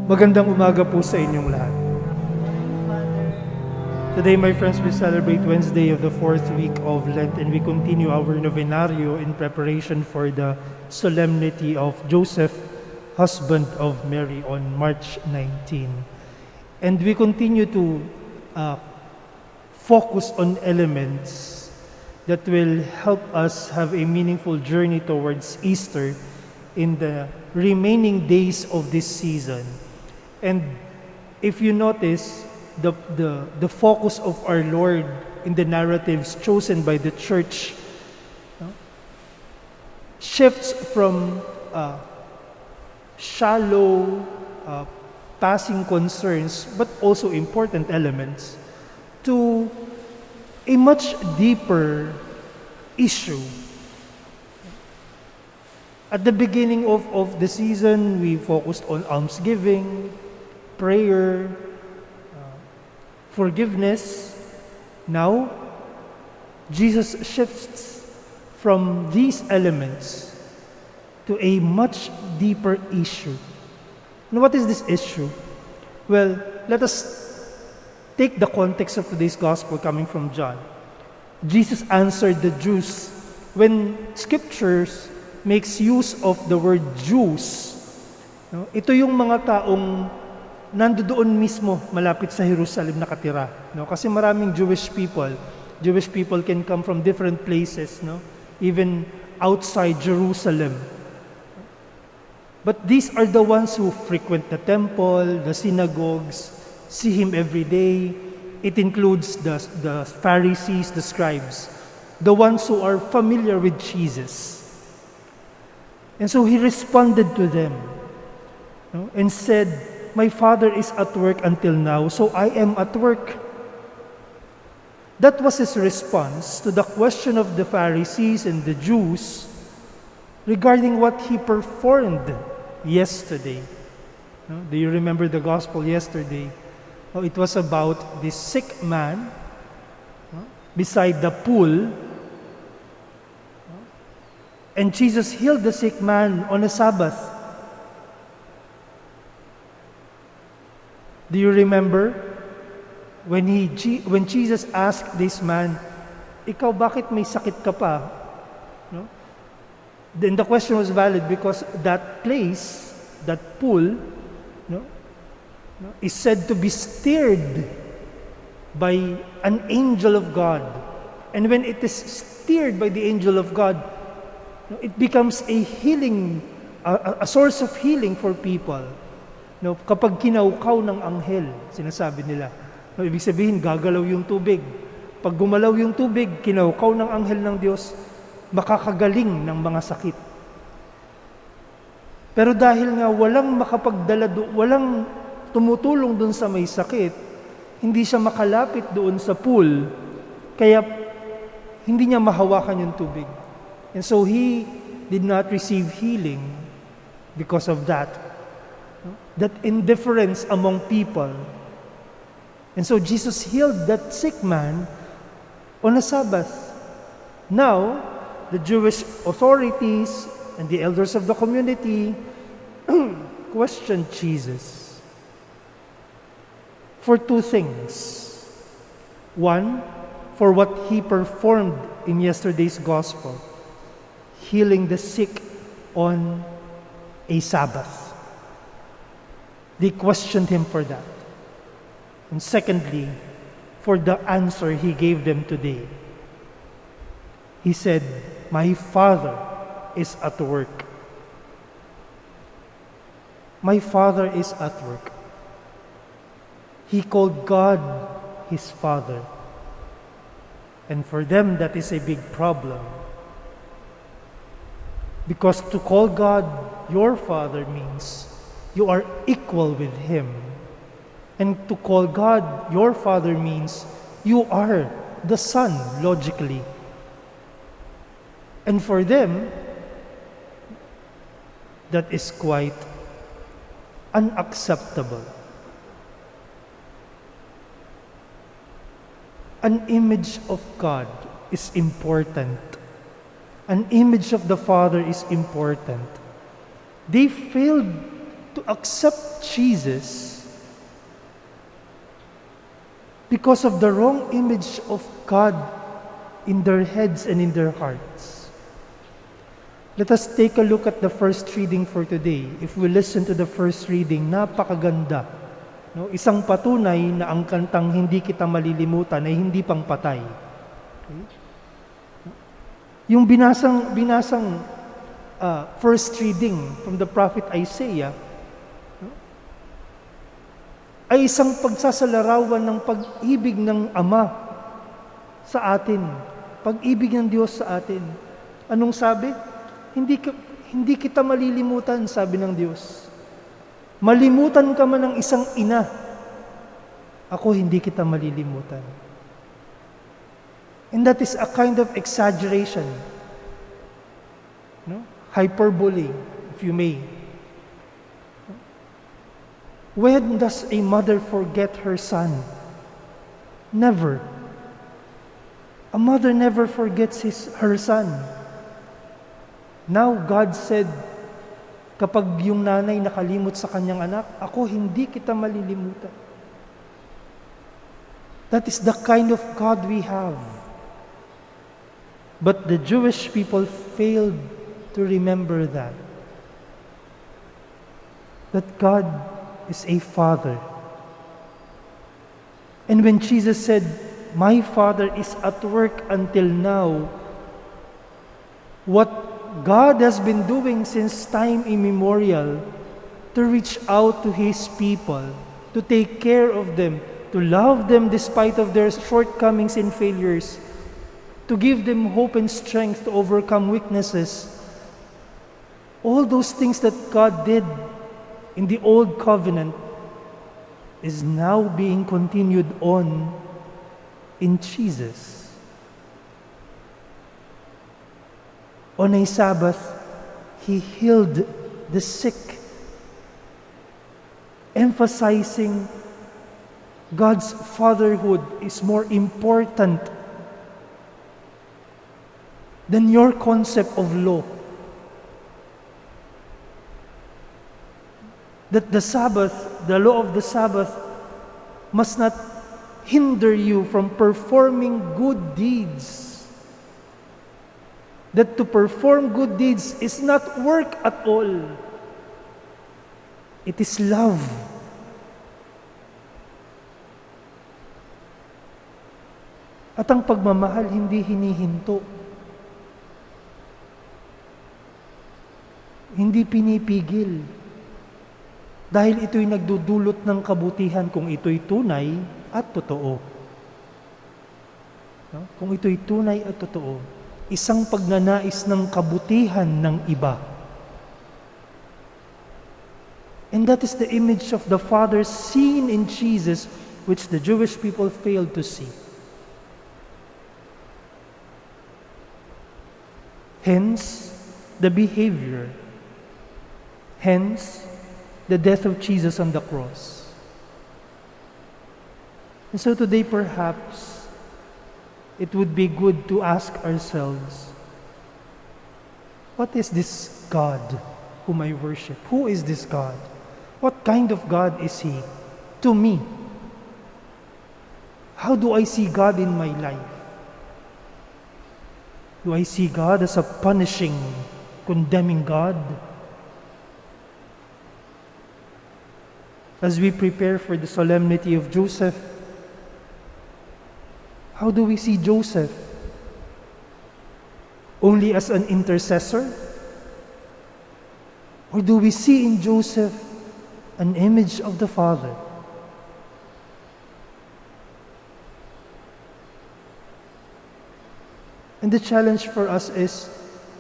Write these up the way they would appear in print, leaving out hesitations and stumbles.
Magandang umaga po sa inyong lahat. Today, my friends, we celebrate Wednesday of the fourth week of Lent, and we continue our novenario in preparation for the solemnity of Joseph, husband of Mary, on March 19. And we continue to focus on elements that will help us have a meaningful journey towards Easter in the remaining days of this season. And if you notice, the focus of our Lord in the narratives chosen by the church shifts from shallow, passing concerns, but also important elements, to a much deeper issue. At the beginning of the season, we focused on almsgiving, prayer, forgiveness. Now, Jesus shifts from these elements to a much deeper issue. And what is this issue? Well, let us take the context of today's gospel coming from John. Jesus answered the Jews. When scriptures makes use of the word Jews, ito yung mga taong nandoon mismo malapit sa Jerusalem nakatira, kasi maraming Jewish people can come from different places, even outside Jerusalem, but these are the ones who frequent the temple, the synagogues, see him every day. It includes the Pharisees, the scribes, the ones who are familiar with Jesus. And so he responded to them, and said, "My Father is at work until now, so I am at work." That was his response to the question of the Pharisees and the Jews regarding what he performed yesterday. Do you remember the gospel yesterday? It was about this sick man beside the pool, and Jesus healed the sick man on a Sabbath. Do you remember when Jesus asked this man, "Ikaw, bakit may sakit ka pa?" Then the question was valid because that place, that pool, is said to be stirred by an angel of God. And when it is stirred by the angel of God, it becomes a healing, a source of healing for people. Kapag kinaukaw ng anghel, sinasabi nila, ibig sabihin, gagalaw yung tubig. Pag gumalaw yung tubig, kinaukaw ng anghel ng Diyos, makakagaling ng mga sakit. Pero dahil nga walang tumutulong dun sa may sakit, hindi siya makalapit doon sa pool, kaya hindi niya mahawakan yung tubig. And so he did not receive healing because of that indifference among people. And so Jesus healed that sick man on a Sabbath. Now, the Jewish authorities and the elders of the community questioned Jesus for two things. One, for what he performed in yesterday's gospel, healing the sick on a Sabbath. They questioned him for that. And secondly, for the answer he gave them today. He said, "My Father is at work." My Father is at work. He called God his Father. And for them, that is a big problem. Because to call God your Father means you are equal with Him. And to call God your Father means you are the Son, logically. And for them, that is quite unacceptable. An image of God is important. An image of the Father is important. They failed to accept Jesus because of the wrong image of God in their heads and in their hearts. Let us take a look at the first reading for today. If we listen to the first reading, napakaganda. No? Isang patunay na ang kantang Hindi Kita Malilimutan ay hindi pang patay. Okay? Yung binasang first reading from the prophet Isaiah, no? Ay isang pagsasalarawan ng pag-ibig ng Ama sa atin. Pag-ibig ng Diyos sa atin. Anong sabi? Hindi kita malilimutan, sabi ng Diyos. Malimutan ka man ng isang ina, ako hindi kita malilimutan. And that is a kind of exaggeration. No? Hyperbole, if you may. When does a mother forget her son? Never. A mother never forgets her son. Now, God said, kapag yung nanay nakalimot sa kanyang anak, ako hindi kita malilimutan. That is the kind of God we have. But the Jewish people failed to remember that. That God is a Father. And when Jesus said, my Father is at work until now, what God has been doing since time immemorial to reach out to His people, to take care of them, to love them despite of their shortcomings and failures, to give them hope and strength to overcome weaknesses. All those things that God did in the Old Covenant is now being continued on in Jesus. On a Sabbath, He healed the sick, emphasizing God's fatherhood is more important than your concept of law. That the Sabbath, the law of the Sabbath, must not hinder you from performing good deeds. That to perform good deeds is not work at all. It is love. At ang pagmamahal hindi hinihinto. Hindi pinipigil. Dahil ito'y nagdudulot ng kabutihan kung ito'y tunay at totoo. No? Kung ito'y tunay at totoo. Isang pagnanais ng kabutihan ng iba. And that is the image of the Father seen in Jesus, which the Jewish people failed to see. Hence, the behavior. Hence, the death of Jesus on the cross. And so today, perhaps, it would be good to ask ourselves, what is this God whom I worship? Who is this God? What kind of God is He to me? How do I see God in my life? Do I see God as a punishing, condemning God? As we prepare for the solemnity of Joseph, how do we see Joseph? Only as an intercessor? Or do we see in Joseph an image of the Father? And the challenge for us is,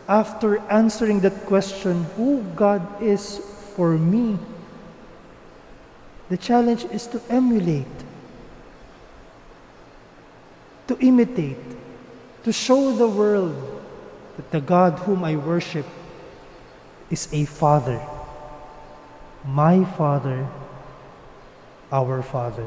after answering that question, who God is for me, the challenge is to emulate, to imitate, to show the world that the God whom I worship is a Father, my Father, our Father.